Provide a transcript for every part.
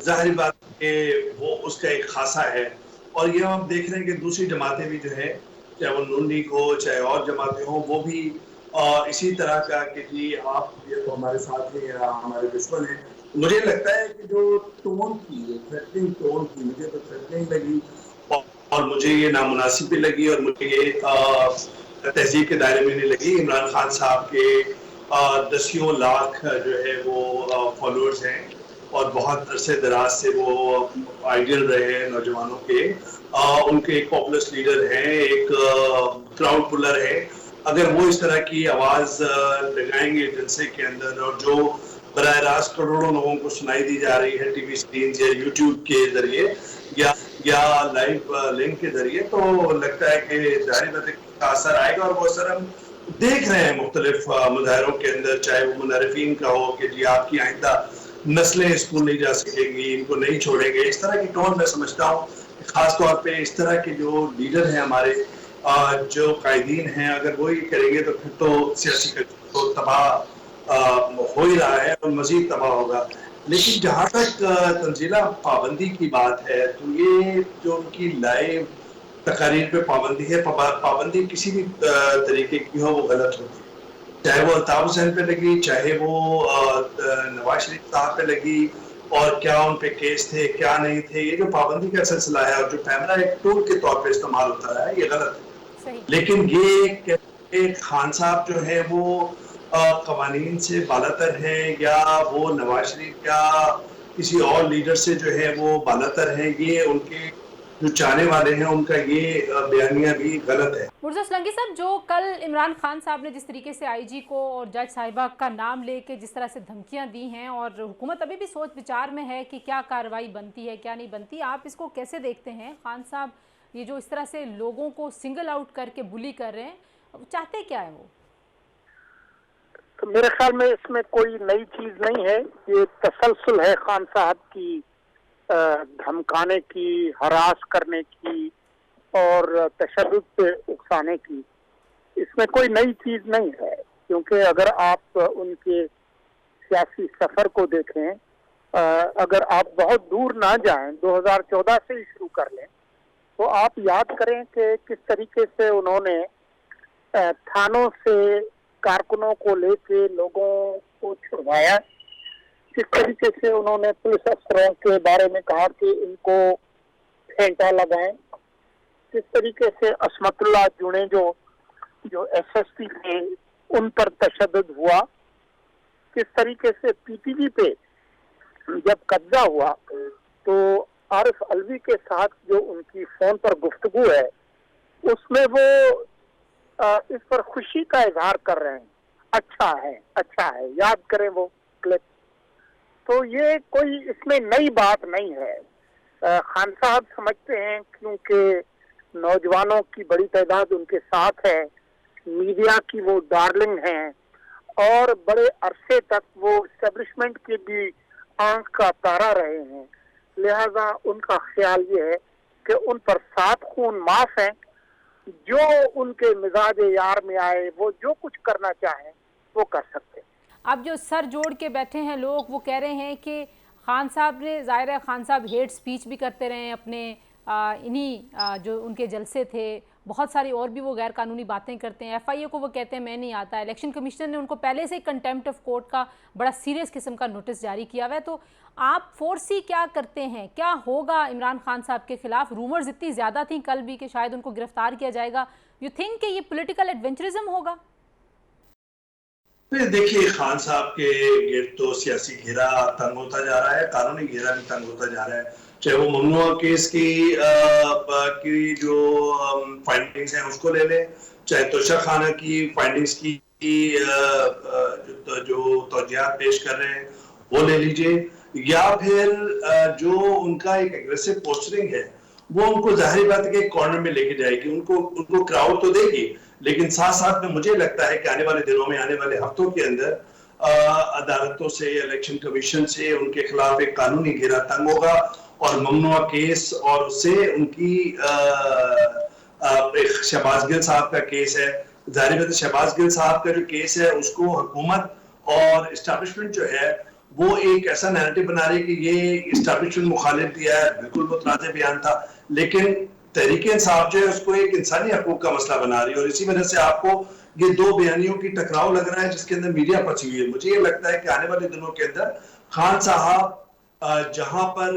ظاہری بات کہ وہ اس کا ایک خاصہ ہے. اور یہ ہم دیکھ رہے ہیں کہ دوسری جماعتیں بھی جو ہے چاہے وہ نون لیگ ہو چاہے اور جماعتیں ہوں وہ بھی اسی طرح کا کہ جی آپ یہ تو ہمارے ساتھ ہیں یا ہمارے دشمن ہیں. مجھے لگتا ہے کہ جو ٹون کی تھریٹنگ ٹون کی مجھے تو تھریٹنگ لگی اور مجھے یہ نامناسب بھی لگی اور مجھے یہ تہذیب کے دائرے میں نہیں لگی. عمران خان صاحب کے دسیوں لاکھ جو ہے وہ فالوورز ہیں اور بہت عرصے دراز سے وہ آئیڈیل رہے ہیں نوجوانوں کے. ان کے ایک پاپولر لیڈر ہیں, ایک کراؤڈ پولر ہے. اگر وہ اس طرح کی آواز لگائیں گے جلسے کے اندر اور جو براہ راست کروڑوں لوگوں کو سنائی دی جا رہی ہے ٹی وی اسکرین یا یوٹیوب کے ذریعے یا لائیو لنک کے ذریعے, تو لگتا ہے کہ ظاہری بات کا اثر آئے گا. اور وہ اثر ہم دیکھ رہے ہیں مختلف مظاہروں کے اندر, چاہے وہ منحرفین کا ہو کہ جی آپ کی آئندہ نسلیں اسکول نہیں جا سکیں گی, ان کو نہیں چھوڑیں گے. اس طرح کی ٹون میں سمجھتا ہوں خاص طور پہ اس طرح کے جو لیڈر ہیں ہمارے, جو قائدین ہیں, اگر وہی کریں گے تو پھر تو سیاسی تو تباہ ہو ہی رہا ہے اور مزید تباہ ہوگا. لیکن جہاں تک تنزیلہ پابندی کی بات ہے تو یہ جو ان کی لائیو تقاریر پہ پابندی ہے, پابندی کسی بھی طریقے کی ہو وہ غلط ہوتی ہے. چاہے وہ الطاف حسین پہ لگی, چاہے وہ نواز شریف صاحب پہ لگی, اور کیا ان پہ کیس تھے کیا نہیں تھے. یہ جو پابندی کا سلسلہ ہے اور جو کیمرہ ایک ٹول کے طور پہ استعمال ہوتا ہے یہ غلط ہے. لیکن یہ خان صاحب جو ہے وہ قوانین سے بالاتر ہیں یا وہ نواز شریف یا کسی اور لیڈر سے جو ہے وہ بالاتر ہیں, یہ ان کے جو چاہنے والے ہیں ان کا یہ بیانیہ بھی غلط ہے. مرزا سلنگی صاحب, جو کل عمران خان صاحب نے جس طریقے سے آئی جی کو اور جج صاحبہ کا نام لے کے جس طرح سے دھمکیاں دی ہیں, اور حکومت ابھی بھی سوچ بچار میں ہے کہ کیا کارروائی بنتی ہے کیا نہیں بنتی, آپ اس کو کیسے دیکھتے ہیں؟ خان صاحب یہ جو اس طرح سے لوگوں کو سنگل آؤٹ کر کے بلی کر رہے ہیں, چاہتے کیا ہے وہ؟ تو میرے خیال میں اس میں کوئی نئی چیز نہیں ہے. یہ تسلسل ہے خان صاحب کی دھمکانے کی, ہراس کرنے کی اور تشدد پہ اکسانے کی. اس میں کوئی نئی چیز نہیں ہے, کیونکہ اگر آپ ان کے سیاسی سفر کو دیکھیں, اگر آپ بہت دور نہ جائیں, 2014 سے ہی شروع کر لیں, تو آپ یاد کریں کہ کس طریقے سے انہوں نے تھانوں سے کارکنوں کو لے کے لوگوں کو چھڑوایا, کس طریقے سے انہوں نے پولیس افسروں کے بارے میں کہا کہ ان کو پھینٹا لگائیں, کس طریقے سے عصمت اللہ جونے جو ایس ایس پی تھے ان پر تشدد ہوا, کس طریقے سے پی ٹی وی پہ جب قبضہ ہوا تو عارف علوی کے ساتھ جو ان کی فون پر گفتگو ہے اس میں وہ اس پر خوشی کا اظہار کر رہے ہیں, اچھا ہے, یاد کریں وہ کلپ. تو یہ کوئی اس میں نئی بات نہیں ہے. خان صاحب سمجھتے ہیں کیونکہ نوجوانوں کی بڑی تعداد ان کے ساتھ ہے, میڈیا کی وہ ڈارلنگ ہیں اور بڑے عرصے تک وہ اسٹیبلشمنٹ کی بھی آنکھ کا تارا رہے ہیں, لہذا ان کا خیال یہ ہے کہ ان پر 7 خون معاف ہیں. جو ان کے مزاج یار میں آئے وہ جو کچھ کرنا چاہیں وہ کر سکتے ہیں. اب جو سر جوڑ کے بیٹھے ہیں لوگ وہ کہہ رہے ہیں کہ خان صاحب نے, ظاہر ہے خان صاحب ہیٹ سپیچ بھی کرتے رہے ہیں اپنے انہی جو ان کے جلسے تھے, بہت ساری اور بھی وہ غیر قانونی باتیں کرتے ہیں. ایف آئی اے کو وہ کہتے ہیں میں نہیں آتا. الیکشن کمیشنر نے ان کو پہلے سے کنٹیمپٹ آف کورٹ کا بڑا سیریس قسم کا نوٹس جاری کیا ہوا ہے. تو آپ فورسی کیا کرتے ہیں, کیا ہوگا عمران خان صاحب کے خلاف؟ رومرز اتنی زیادہ تھیں کل بھی کہ شاید ان کو گرفتار کیا جائے گا. یو تھنک کہ یہ پولیٹیکل ایڈونچرزم ہوگا؟ دیکھیے خان صاحب کے گرد تو سیاسی گھیرا تنگ ہوتا جا رہا ہے, قانونی گھیرا بھی تنگ ہوتا جا رہا ہے. چاہے وہ ممنوع کیس کی جو فائنڈنگز ہیں اس کو لے لیں, چاہے توشہ خانہ کی فائنڈنگز کی جو توجیہات پیش کر رہے ہیں وہ لے لیجئے, یا پھر جو ان کا ایک ایگریسو پوسٹرنگ ہے وہ ان کو ظاہری بات ہے کہ کارنر میں لے کے جائے گی, ان کو کراؤڈ تو دے گی, لیکن ساتھ ساتھ میں مجھے لگتا ہے کہ آنے والے دنوں میں, آنے والے ہفتوں کے اندر عدالتوں سے, الیکشن کمیشن سے ان کے خلاف ایک قانونی گھیرا تنگ ہوگا, اور ممنوع کیس اور اس سے ان کی شہباز گل صاحب کا کیس ہے, ظاہر بات ہے شہباز گل صاحب کا جو کیس ہے اس کو حکومت اور اسٹیبلشمنٹ جو ہے وہ ایک ایسا نیریٹو بنا رہی ہے کہ یہ اسٹیبلشمنٹ مخالف دیا ہے، بالکل متنازع بیان تھا، لیکن تحریک انصاف جو ہے اس کو ایک انسانی حقوق کا مسئلہ بنا رہی ہے، اور اسی وجہ سے آپ کو یہ دو بیانیوں کی ٹکراؤ لگ رہا ہے جس کے اندر میڈیا پھنسی ہوئی ہے۔ مجھے یہ لگتا ہے کہ آنے والے دنوں کے اندر خان صاحب جہاں پر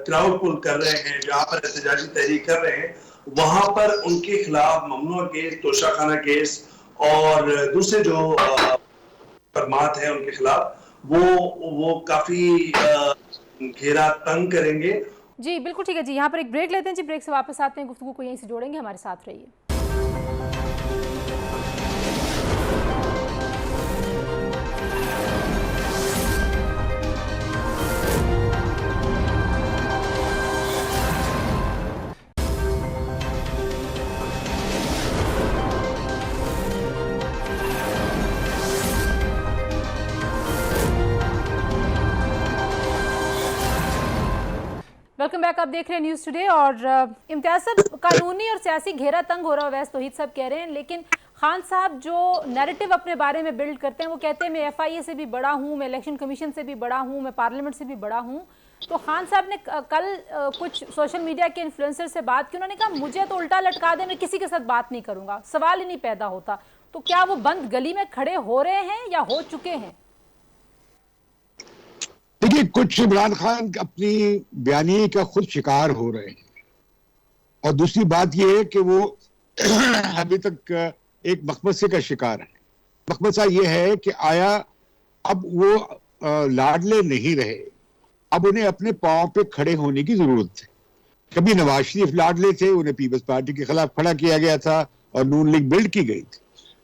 کراؤڈ پل کر رہے ہیں، جہاں پر احتجاجی تحریک کر رہے ہیں، وہاں پر ان کے خلاف ممنوع کیس، توشہ خانہ کیس اور دوسرے جو فرمات ہیں ان کے خلاف وہ کافی گھیرا تنگ کریں گے۔ جی بالکل ٹھیک ہے جی، یہاں پر ایک بریک لیتے ہیں جی، بریک سے واپس آتے ہیں، گفتگو کو یہیں سے جوڑیں گے، ہمارے ساتھ رہیے۔ ویلکم بیک، آپ دیکھ رہے ہیں نیوز ٹوڈے، اور امتیاز صاحب قانونی اور سیاسی گھیرا تنگ ہو رہا ہے، ویس توحید صاحب کہہ رہے ہیں، لیکن خان صاحب جو نیریٹو اپنے بارے میں بلڈ کرتے ہیں وہ کہتے ہیں میں ایف آئی اے سے بھی بڑا ہوں، میں الیکشن کمیشن سے بھی بڑا ہوں، میں پارلیمنٹ سے بھی بڑا ہوں۔ تو خان صاحب نے کل کچھ سوشل میڈیا کے انفلوئنسر سے بات کی، انہوں نے کہا مجھے تو الٹا لٹکا دے، میں کسی کے ساتھ بات نہیں کروں گا، سوال ہی نہیں پیدا ہوتا۔ تو کیا وہ بند گلی میں کھڑے ہو رہے ہیں یا ہو چکے ہیں؟ دیکھیے، کچھ عمران خان اپنی بیانیے کا خود شکار ہو رہے ہیں، اور دوسری بات یہ ہے کہ وہ ابھی تک ایک مخمصے کا شکار ہے۔ مخمصہ یہ ہے کہ آیا اب وہ لاڈلے نہیں رہے، اب انہیں اپنے پاؤں پہ کھڑے ہونے کی ضرورت ہے۔ کبھی نواز شریف لاڈلے تھے، انہیں پیپلز پارٹی کے خلاف کھڑا کیا گیا تھا اور نون لیگ بلڈ کی گئی تھی،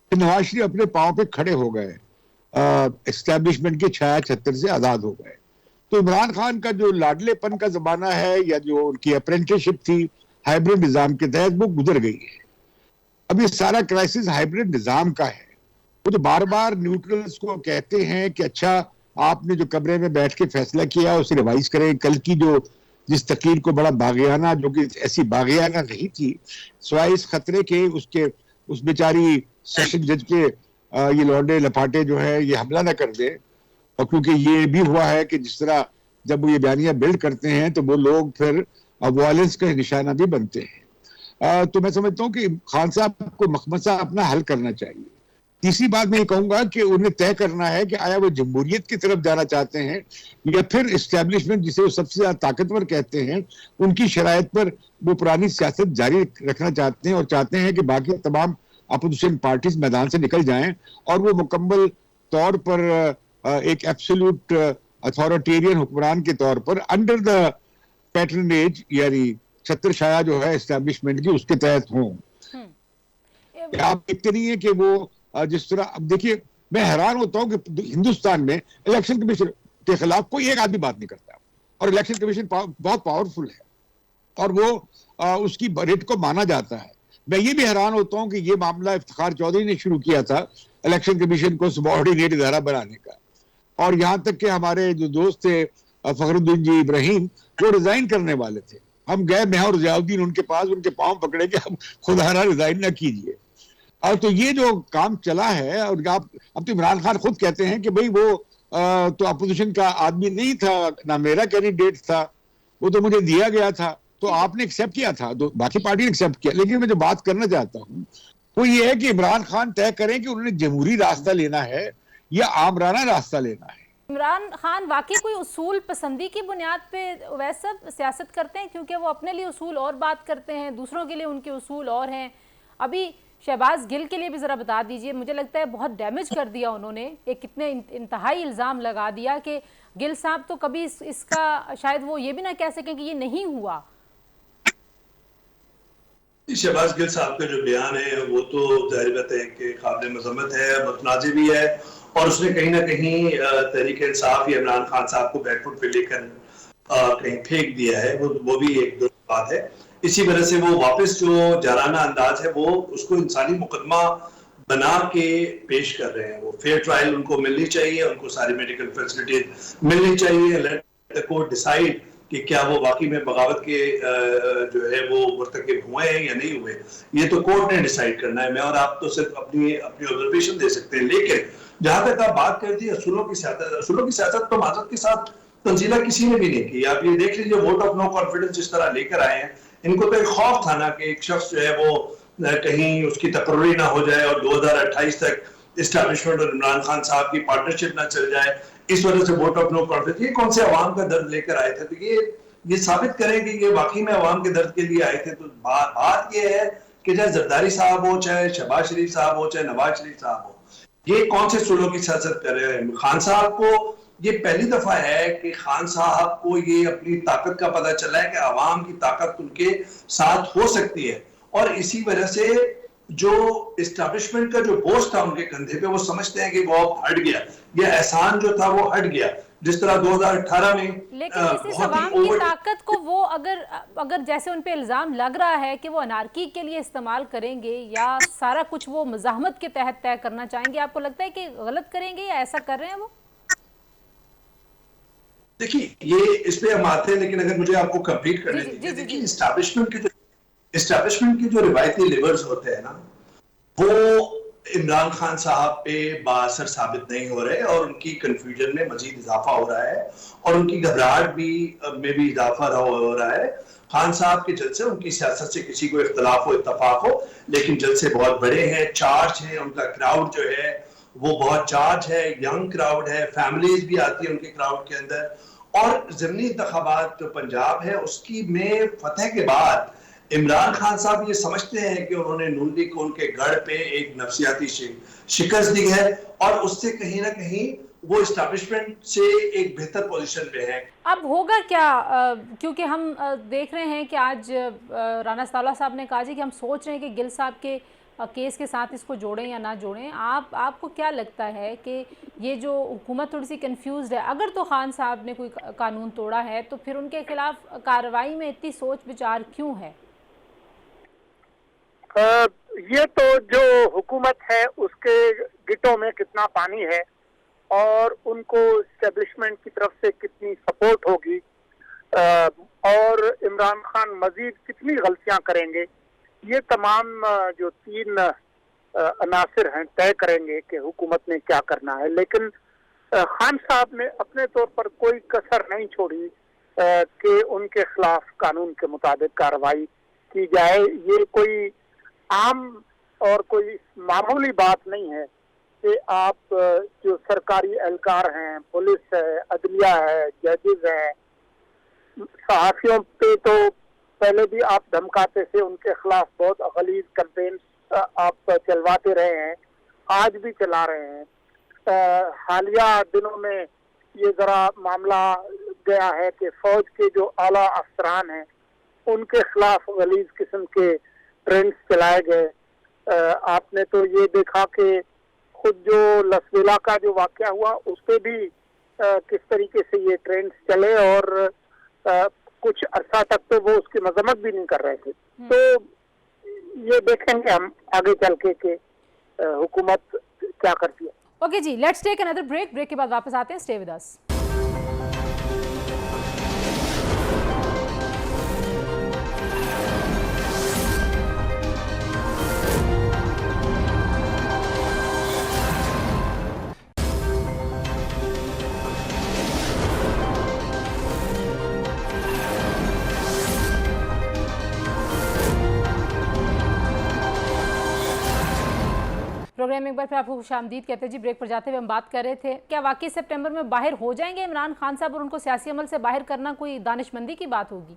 پھر نواز شریف اپنے پاؤں پہ کھڑے ہو گئے، اسٹیبلشمنٹ کے چھایا چھتر سے آزاد ہو گئے۔ تو عمران خان کا جو لاڈلے پن کا زمانہ ہے یا جو ان کی اپرینٹسشپ تھی ہائیبرڈ نظام کے تحت، وہ گزر گئی ہے۔ اب یہ سارا کرائسس ہائیبرڈ نظام کا ہے۔ وہ تو بار بار نیوٹرلز کو کہتے ہیں کہ اچھا آپ نے جو کمرے میں بیٹھ کے فیصلہ کیا اسے ریوائز کریں، کل کی جس تقریر کو بڑا باغیانہ، جو کہ ایسی باغیانہ نہیں تھی سوائے اس خطرے کے اس بیچاری سیشن جج پہ یہ لونڈے لپاٹے جو ہے یہ حملہ نہ کر دے، اور کیونکہ یہ بھی ہوا ہے کہ جس طرح جب وہ یہ بیانیاں بلڈ کرتے ہیں تو وہ لوگ پھر وائلنس کا نشانہ بھی بنتے ہیں۔ تو میں سمجھتا ہوں کہ خان صاحب کو مخمصہ اپنا حل کرنا چاہیے۔ تیسری بات میں یہ کہوں گا کہ انہیں طے کرنا ہے کہ آیا وہ جمہوریت کی طرف جانا چاہتے ہیں یا پھر اسٹیبلشمنٹ جسے وہ سب سے زیادہ طاقتور کہتے ہیں ان کی شرائط پر وہ پرانی سیاست جاری رکھنا چاہتے ہیں، اور چاہتے ہیں کہ باقی تمام اپوزیشن پارٹیز میدان سے نکل جائیں اور وہ مکمل طور پر ایک ایبسولوٹ اتھارٹیرین حکمران کے طور پر انڈر دا پیٹرنیج یعنی چھتر چھایا جو ہے اسٹیبلشمنٹ کی اس کے تحت ہوں۔ آپ دیکھتے نہیں ہیں کہ وہ جس طرح، اب دیکھیے میں حیران ہوتا ہوں کہ ہندوستان میں الیکشن کمیشن کے خلاف کوئی ایک آدمی بات نہیں کرتا، اور الیکشن کمیشن بہت پاورفل ہے اور وہ اس کی ریٹ کو مانا جاتا ہے۔ میں یہ بھی حیران ہوتا ہوں کہ یہ معاملہ افتخار چودھری نے شروع کیا تھا الیکشن کمیشن کو سبارڈینیٹ ادارہ بنانے کا، اور یہاں تک کہ ہمارے جو دوست تھے فخر الدین جی ابراہیم وہ ریزائن کرنے والے تھے، ہم گئے میں اور ضیاء الدین ان کے پاس، ان کے پاؤں پکڑے کہ ہم خدا نہ ریزائن نہ کیجیے۔ اور تو یہ جو کام چلا ہے، اور اب تو عمران خان خود کہتے ہیں کہ بھئی وہ تو اپوزیشن کا آدمی نہیں تھا، نہ میرا کینڈیڈیٹ تھا، وہ تو مجھے دیا گیا تھا، تو آپ نے ایکسیپٹ کیا تھا، باقی پارٹی نے ایکسیپٹ کیا۔ لیکن میں جو بات کرنا چاہتا ہوں وہ یہ ہے کہ عمران خان طے کریں کہ انہوں نے جمہوری راستہ لینا ہے یا آمرانہ راستہ لینا ہے۔ عمران خان واقعی کوئی اصول پسندی کی بنیاد پہ ویسا سیاست کرتے ہیں؟ کیونکہ وہ اپنے لیے اصول اور بات کرتے ہیں، دوسروں کے لیے ان کے اصول اور ہیں۔ ابھی شہباز گل کے لیے بھی ذرا بتا دیجئے، مجھے لگتا ہے بہت ڈیمیج کر دیا انہوں نے، ایک کتنے انتہائی الزام لگا دیا کہ گل صاحب تو کبھی اس کا شاید وہ یہ بھی نہ کہہ سکیں کہ یہ نہیں ہوا۔ شہباز گل صاحب کا جو بیان ہے وہ تو ظاہر بات ہے کہ قابل مذمت ہے، متنازع بھی ہے، اور اس نے کہیں نہ کہیں تحریک انصاف یا عمران خان صاحب کو بیک فٹ پہ لے کر کہیں پھینک دیا ہے، وہ بھی ایک درست بات ہے۔ اسی وجہ سے وہ واپس جو جارانہ انداز ہے وہ اس کو انسانی مقدمہ بنا کے پیش کر رہے ہیں۔ وہ فیئر ٹرائل ان کو ملنی چاہیے، ان کو ساری میڈیکل فیسلٹیز ملنی چاہیے، لیٹ دی کورٹ ڈیسائیڈ کہ کیا وہ واقعی میں بغاوت کے جو ہے وہ مرتکب ہوئے ہیں یا نہیں ہوئے، یہ تو کورٹ نے ڈیسائیڈ کرنا ہے. میں اور آپ تو صرف اپنی آبزرویشن دے سکتے ہیں. لیکن جہاں تک آپ بات کر دی اصولوں کی سیاست تو معذرت کے ساتھ تنزیلہ کسی نے بھی نہیں کی. آپ یہ دیکھ لیجیے ووٹ آف نو کانفیڈنس جس طرح لے کر آئے ہیں، ان کو تو ایک خوف تھا نا کہ ایک شخص جو ہے وہ کہیں اس کی تقرری نہ ہو جائے اور 2028 تک اسٹیبلشمنٹ اور عمران خان صاحب کی پارٹنرشپ نہ چل جائے، اس وجہ سے ووٹ آف نو کانفیڈنس. یہ کون سے عوام کا درد لے کر آئے تھے؟ تو یہ ثابت کریں کہ یہ واقعی میں عوام کے درد کے لیے آئے تھے. تو بات یہ ہے کہ چاہے زرداری صاحب ہو، چاہے شہباز شریف صاحب ہو، چاہے نواز شریف صاحب ہو، یہ کون سے اصولوں کی سیاست کر رہے ہیں؟ خان صاحب کو یہ پہلی دفعہ ہے کہ خان صاحب کو یہ اپنی طاقت کا پتہ چلا ہے کہ عوام کی طاقت ان کے ساتھ ہو سکتی ہے، اور اسی وجہ سے جو اسٹیبلشمنٹ کا جو بوجھ تھا ان کے کندھے پہ وہ سمجھتے ہیں کہ وہ اب ہٹ گیا، یہ احسان جو تھا وہ ہٹ گیا. جس طرح 2018 میں لیکن اس عوام کی طاقت کو وہ اگر جیسے ان پہ الزام لگ رہا ہے کہ وہ انارکی کے لیے استعمال کریں گے یا سارا کچھ وہ مزاحمت کے تحت طے کرنا چاہیں گے، آپ کو لگتا ہے کہ غلط کریں گے یا ایسا کر رہے ہیں وہ؟ دیکھیے یہ اس پہ ہم آتے ہیں، لیکن اگر مجھے آپ کو کمپلیٹ کرنے دیجیے. دیکھیے اسٹیبلشمنٹ کے جو روایتی لیورز ہوتے ہیں نا، وہ عمران خان صاحب پہ باثر ثابت نہیں ہو رہے، اور ان کی کنفیوژن میں مزید اضافہ ہو رہا ہے، اور ان کی گھبراہٹ میں بھی اضافہ ہو رہا ہے. خان صاحب کے جلسے، ان کی سیاست سے کسی کو اختلاف ہو اتفاق ہو، لیکن جلسے بہت بڑے ہیں، چارج ہیں، ان کا کراؤڈ جو ہے وہ بہت چارج ہے، ینگ کراؤڈ ہے، فیملیز بھی آتی ہیں ان کے کراؤڈ کے اندر. اور ضمنی انتخابات جو پنجاب ہے اس کی میں فتح کے بعد عمران خان صاحب یہ سمجھتے ہیں کہ انہوں نے نون لیگ کو ان کے گڑھ پہ ایک نفسیاتی شکست دی ہے، اور اس سے کہیں نہ کہیں وہ اسٹیبلشمنٹ سے ایک بہتر پوزیشن پہ ہیں. اب ہوگا کیا، کیونکہ ہم دیکھ رہے ہیں کہ آج رانا ثناء صاحب نے کہا جی کہ ہم سوچ رہے ہیں کہ گل صاحب کے کیس کے ساتھ اس کو جوڑیں یا نہ جوڑیں. آپ کو کیا لگتا ہے کہ یہ جو حکومت تھوڑی سی کنفیوزڈ ہے، اگر تو خان صاحب نے کوئی قانون توڑا ہے تو پھر ان کے خلاف کارروائی میں اتنی سوچ بچار کیوں ہے؟ یہ تو جو حکومت ہے اس کے گٹوں میں کتنا پانی ہے اور ان کو اسٹیبلشمنٹ کی طرف سے کتنی سپورٹ ہوگی، اور عمران خان مزید کتنی غلطیاں کریں گے، یہ تمام جو تین عناصر ہیں طے کریں گے کہ حکومت نے کیا کرنا ہے. لیکن خان صاحب نے اپنے طور پر کوئی کسر نہیں چھوڑی کہ ان کے خلاف قانون کے مطابق کارروائی کی جائے. یہ کوئی عام اور کوئی معمولی بات نہیں ہے کہ آپ جو سرکاری اہلکار ہیں، پولیس ہے، عدلیہ ہے، ججز ہیں، صحافیوں پہ تو پہلے بھی آپ دھمکاتے تھے، ان کے خلاف بہت غلیظ کیمپینز آپ چلواتے رہے ہیں، آج بھی چلا رہے ہیں. حالیہ دنوں میں یہ ذرا معاملہ گیا ہے کہ فوج کے جو اعلیٰ افسران ہیں ان کے خلاف غلیظ قسم کے ٹرینڈز چلائے گئے. آپ نے تو یہ دیکھا کہ خود جو لسویلا کا جو واقعہ ہوا اس پہ بھی کس طریقے سے یہ ٹرینڈز چلے، اور کچھ عرصہ تک تو وہ اس کی مذمت بھی نہیں کر رہے تھے. تو یہ دیکھیں گے ہم آگے چل کے کہ حکومت کیا کرتی ہے. اوکے جی، لیٹس ٹیک انادر بریک کے بعد واپس آتے ہیں. Stay with us. پروگرام میں ایک بار پھر آپ کو خوش آمدید کہتے ہیں. جی بریک پر جاتے ہوئے ہم بات کر رہے تھے کیا واقعی سپٹمبر میں باہر ہو جائیں گے عمران خان صاحب اور ان کو سیاسی عمل سے باہر کرنا کوئی دانش مندی کی بات ہوگی؟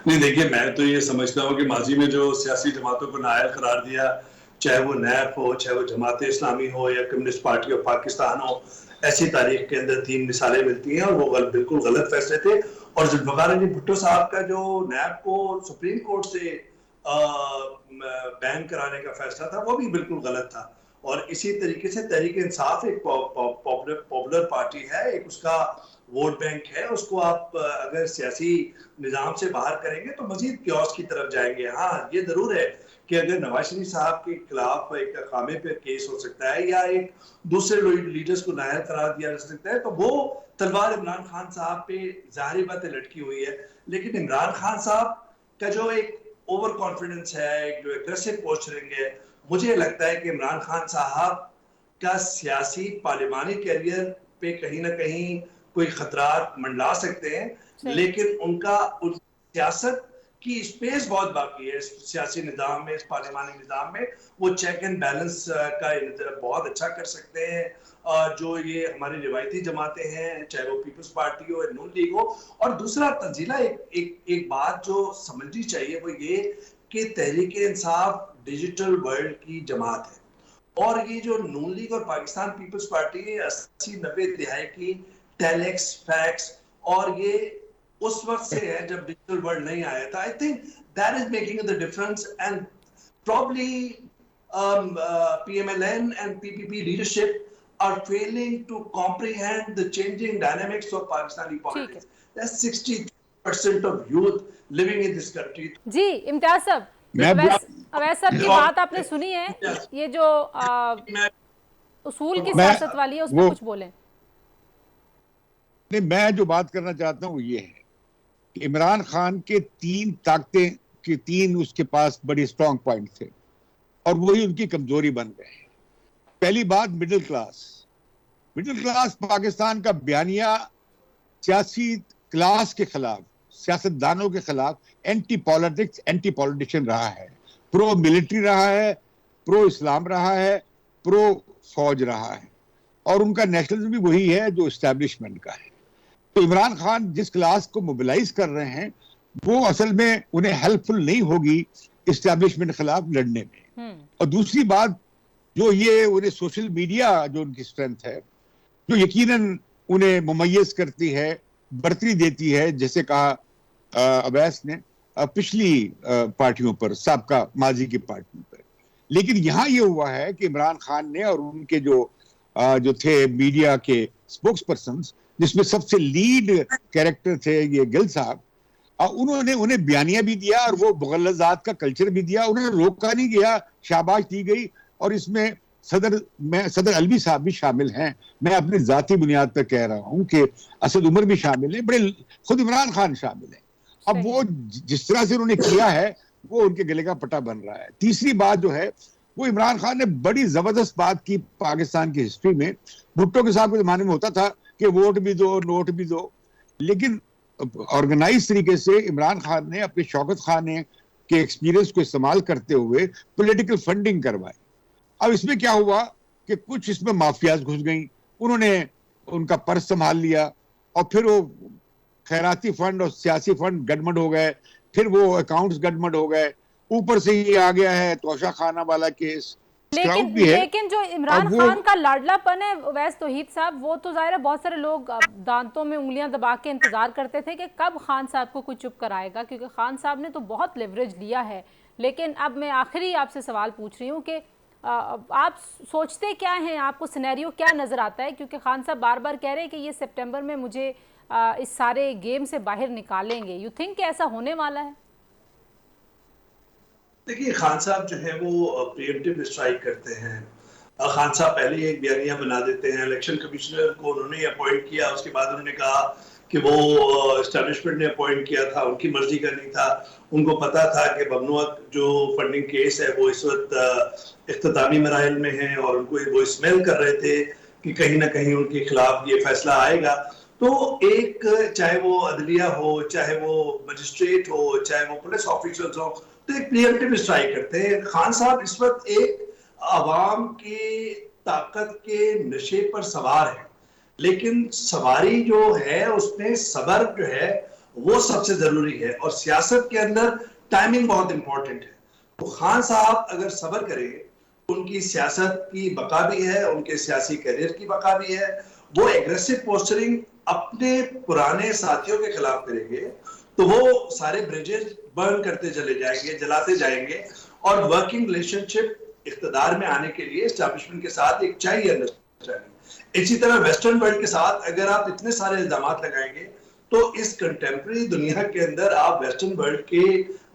نہیں دیکھیے، میں تو یہ سمجھتا ہوں کہ ماضی میں جو سیاسی جماعتوں کو نااہل قرار دیا، چاہے وہ نیب ہو، چاہے وہ جماعت اسلامی ہو یا کمیونسٹ پارٹی آف پاکستان ہو، ایسی تاریخ کے اندر 3 مثالیں ملتی ہیں اور وہ بالکل غلط فیصلے تھے. اور ذوالفقار علی بھٹو صاحب کا جو نیب کو سپریم کورٹ سے بین کرانے کا فیصلہ تھا وہ بھی بالکل غلط تھا. اور اسی طریقے سے تحریک انصاف ایک پاپولر پارٹی ہے، ایک اس کا ووٹ بینک ہے، اس کو آپ اگر سیاسی نظام سے باہر کریں گے تو مزید کیوس کی طرف جائیں گے. ہاں یہ ضرور ہے کہ کہ اگر نواز شریف صاحب کے خلاف ایک اقامے پہ کیس ہو سکتا ہے یا ایک دوسرے لیڈرز کو نااہل قرار دیا جا سکتا ہے، تو وہ تلوار عمران خان صاحب پہ ظاہری بات لٹکی ہوئی ہے. لیکن عمران خان صاحب کا جو ایک اوور کانفیڈنس ہے، ایک جو ایگریسو پوسچرنگ ہے، مجھے لگتا ہے کہ عمران خان صاحب کا سیاسی پارلیمانی کیریئر پہ کہیں نہ کہیں کوئی خطرات منڈلا سکتے ہیں، لیکن ان کا سیاست کی اسپیس بہت باقی ہے اس سیاسی نظام میں، اس پارلیمانی نظام میں. وہ چیک اینڈ بیلنس کا بہت اچھا کر سکتے ہیں. جو یہ ہماری روایتی جماعتیں ہیں، چاہے وہ پیپلز پارٹی ہو یا نون لیگ ہو. اور دوسرا تنزیلہ ایک بات جو سمجھنی چاہیے وہ یہ کہ تحریک انصاف ڈیجیٹل ورلڈ کی جماعت ہے، اور یہ جو نون لیگ اور پاکستان پیپلز پارٹی ہے 80-90 دہائی کی ٹیلیکس فیکس، اور یہ اس وقت سے ہے جب ڈیجیٹل ورلڈ نہیں آیا تھا. I think that is making the difference, and probably PMLN and PPP leadership are failing to comprehend the changing dynamics of Pakistani politics. That's 60% of youth living in this country. جی امتیاز صاحب، اویس صاحب کی بات آپ نے سنی ہے، یہ جو اصول کی سیاست والی ہے اس میں کچھ بولیں. میں جو بات کرنا چاہتا ہوں وہ یہ ہے کہ عمران خان کے 3 طاقتیں کے 3 اس کے پاس بڑی اسٹرانگ پوائنٹ تھے، اور وہی ان کی کمزوری بن گئے ہیں. پہلی بات مڈل کلاس پاکستان کا بیانیہ سیاسی کلاس کے خلاف، سیاست دانوں کے خلاف اینٹی پالیٹکس، اینٹی پولیٹیشین رہا ہے، پرو ملٹری رہا ہے، پرو اسلام رہا ہے، پرو فوج رہا ہے، اور ان کا نیشنلزم بھی وہی ہے جو اسٹیبلشمنٹ کا ہے. تو عمران خان جس کلاس کو موبلائز کر رہے ہیں وہ اصل میں انہیں ہیلپ فل نہیں ہوگی اسٹیبلشمنٹ کے خلاف لڑنے میں. اور دوسری بات جو یہ انہیں سوشل میڈیا جو ان کی سٹرینتھ ہے، جو یقیناً انہیں ممیز کرتی ہے، برتری دیتی ہے، جیسے کہا اویس نے پچھلی پارٹیوں پر، سابقہ ماضی کی پارٹیوں پر. لیکن یہاں یہ ہوا ہے کہ عمران خان نے اور ان کے جو تھے میڈیا کے اسپوکس پرسنز، جس میں سب سے لیڈ کیریکٹر تھے یہ گل صاحب، انہوں نے انہیں بیانیہ بھی دیا اور وہ مغلظات کا کلچر بھی دیا. انہیں روکا نہیں گیا، شاباش دی گئی. اور اس میں صدر الوی صاحب بھی شامل ہیں. میں اپنی ذاتی بنیاد پر کہہ رہا ہوں کہ اسد عمر بھی شامل ہیں، بڑے خود عمران خان شامل ہیں. اب وہ جس طرح سے انہوں نے کیا ہے وہ ان کے گلے کا پٹا بن رہا ہے. تیسری بات جو ہے وہ عمران خان نے بڑی زبردست بات کی پاکستان کی ہسٹری میں. بھٹو کے صاحب کے زمانے میں ہوتا تھا کہ ووٹ بھی دو، نوٹ بھی دو، لیکن آرگنائز طریقے سے عمران خان نے اپنے شوکت خان کے ایکسپیرینس کو استعمال کرتے ہوئے پولیٹیکل فنڈنگ کروائی. اب اس میں کیا ہوا کہ کچھ اس میں مافیاز گھس گئیں، انہوں نے ان کا پرس سنبھال لیا، اور پھر وہ خیراتی فنڈ اور سیاسی فنڈ گڈمڈ ہو گئے، پھر وہ اکاؤنٹس گڈمڈ ہو گئے. اوپر سے یہ آ گیا ہے توشہ خانہ والا کیس. لیکن جو عمران خان کا لاڈلا پن ہے اویس توحید صاحب، وہ تو ظاہر ہے بہت سارے لوگ دانتوں میں انگلیاں دبا کے انتظار کرتے تھے کہ کب خان صاحب کو کوئی چپ کرائے گا، کیونکہ خان صاحب نے تو بہت لیوریج لیا ہے. لیکن اب میں آخری آپ سے سوال پوچھ رہی ہوں کہ آپ سوچتے کیا ہیں، آپ کو سینیریو کیا نظر آتا ہے؟ کیونکہ خان صاحب بار بار کہہ رہے ہیں کہ یہ سپٹمبر میں مجھے اس سارے گیم سے باہر نکالیں گے. یو تھنک کہ ایسا ہونے والا ہے؟ دیکھیے خان صاحب جو ہے وہ پریمپٹیو اسٹرائک کرتے ہیں. خان صاحب پہلے ہی ایک بیانیہ بنا دیتے ہیں. الیکشن کمشنر کو انہوں نے اپوائنٹ کیا، اس کے بعد انہوں نے کہا کہ وہ اسٹیبلشمنٹ نے اپوائنٹ کیا تھا، ان کی مرضی کا نہیں تھا. ان کو پتا تھا کہ ممنوع جو فنڈنگ کیس ہے وہ اس وقت اختتامی مراحل میں ہیں، اور ان کو وہ اسمیل کر رہے تھے کہ کہیں نہ کہیں ان کے خلاف یہ فیصلہ آئے گا. تو ایک چاہے وہ عدلیہ ہو، چاہے وہ مجسٹریٹ ہو، چاہے وہ پولیس آفیسرز ہو، تو ایک پریمپٹیو اسٹرائک کرتے ہیں. خان صاحب اس وقت ایک عوام کی طاقت کے نشے پر سوار ہے، لیکن سواری جو ہے اس میں صبر جو ہے وہ سب سے ضروری ہے، اور سیاست کے اندر ٹائمنگ بہت امپورٹنٹ ہے. تو خان صاحب اگر صبر کرے، ان کی سیاست کی بقا بھی ہے، ان کے سیاسی کیریئر کی بقا بھی ہے. وہ ایگریسو پوسچرنگ اپنے پرانے ساتھیوں کے خلاف کریں گے تو وہ سارے بریجز برن کرتے چلے جائیں گے، جلاتے جائیں گے، اور ورکنگ ریلیشن شپ اقتدار میں آنے کے لیے اسٹیبلشمنٹ کے ساتھ ایک چاہیے انڈرسٹینڈنگ. اسی طرح ویسٹرن ورلڈ کے ساتھ اگر آپ اتنے سارے الزامات لگائیں گے تو اس کنٹمپرری دنیا کے اندر آپ ویسٹرن ورلڈ کے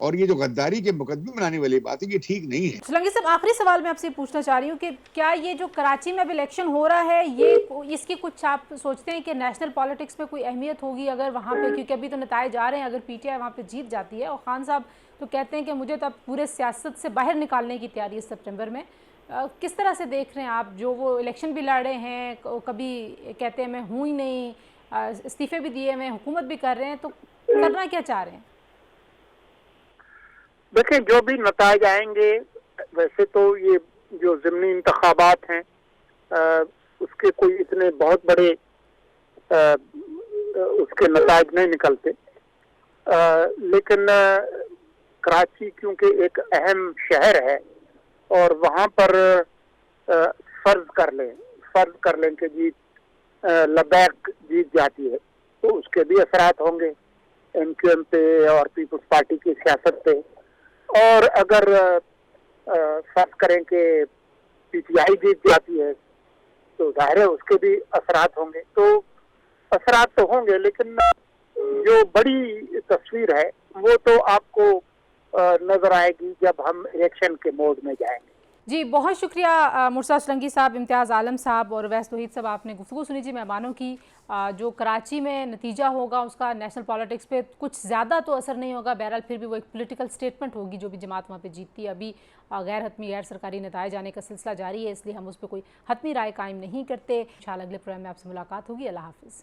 اور یہ جو غداری کے مقدمے بنانے والی بات ہے یہ ٹھیک نہیں ہے. سولنگی صاحب آخری سوال میں آپ سے پوچھنا چاہ رہی ہوں کہ کیا یہ جو کراچی میں اب الیکشن ہو رہا ہے یہ اس کی کچھ آپ سوچتے ہیں کہ نیشنل پالیٹکس میں کوئی اہمیت ہوگی اگر وہاں پہ, کیونکہ ابھی تو نتائج آ رہے ہیں, اگر پی ٹی آئی وہاں پہ جیت جاتی ہے اور خان صاحب تو کہتے ہیں کہ مجھے تو اب پورے سیاست سے باہر نکالنے کی تیاری ہے سپٹمبر میں, کس طرح سے دیکھ رہے ہیں آپ جو وہ الیکشن بھی لڑ رہے ہیں, کبھی کہتے ہیں میں ہوں ہی نہیں, استعفے بھی دیے ہوئے, حکومت بھی کر رہے ہیں, تو کرنا کیا چاہ رہے ہیں؟ دیکھیں جو بھی نتائج آئیں گے, ویسے تو یہ جو ضمنی انتخابات ہیں اس کے کوئی اتنے بہت بڑے اس کے نتائج نہیں نکلتے, لیکن کراچی کیونکہ ایک اہم شہر ہے اور وہاں پر فرض کر لیں کہ جیت لبیک جیت جاتی ہے تو اس کے بھی اثرات ہوں گے ایم کیو ایم پہ اور پیپلز پارٹی کی سیاست پہ, اور اگر فرض کریں کہ پی ٹی آئی جیت جاتی ہے تو ظاہر ہے اس کے بھی اثرات ہوں گے. تو اثرات تو ہوں گے لیکن جو بڑی تصویر ہے وہ تو آپ کو نظر آئے گی جب ہم الیکشن کے موڈ میں جائیں گے. جی بہت شکریہ مرسا سولنگی صاحب, امتیاز عالم صاحب اور اویس توحید صاحب, آپ نے گفتگو سنی جی مہمانوں کی. جو کراچی میں نتیجہ ہوگا اس کا نیشنل پالیٹکس پہ کچھ زیادہ تو اثر نہیں ہوگا, بہرحال پھر بھی وہ ایک پولیٹیکل سٹیٹمنٹ ہوگی جو بھی جماعت وہاں پہ جیتتی ہے. ابھی غیر حتمی غیر سرکاری نتائج آنے کا سلسلہ جاری ہے, اس لیے ہم اس پہ کوئی حتمی رائے قائم نہیں کرتے. انشاءاللہ اگلے پروگرام میں آپ سے ملاقات ہوگی. اللہ حافظ.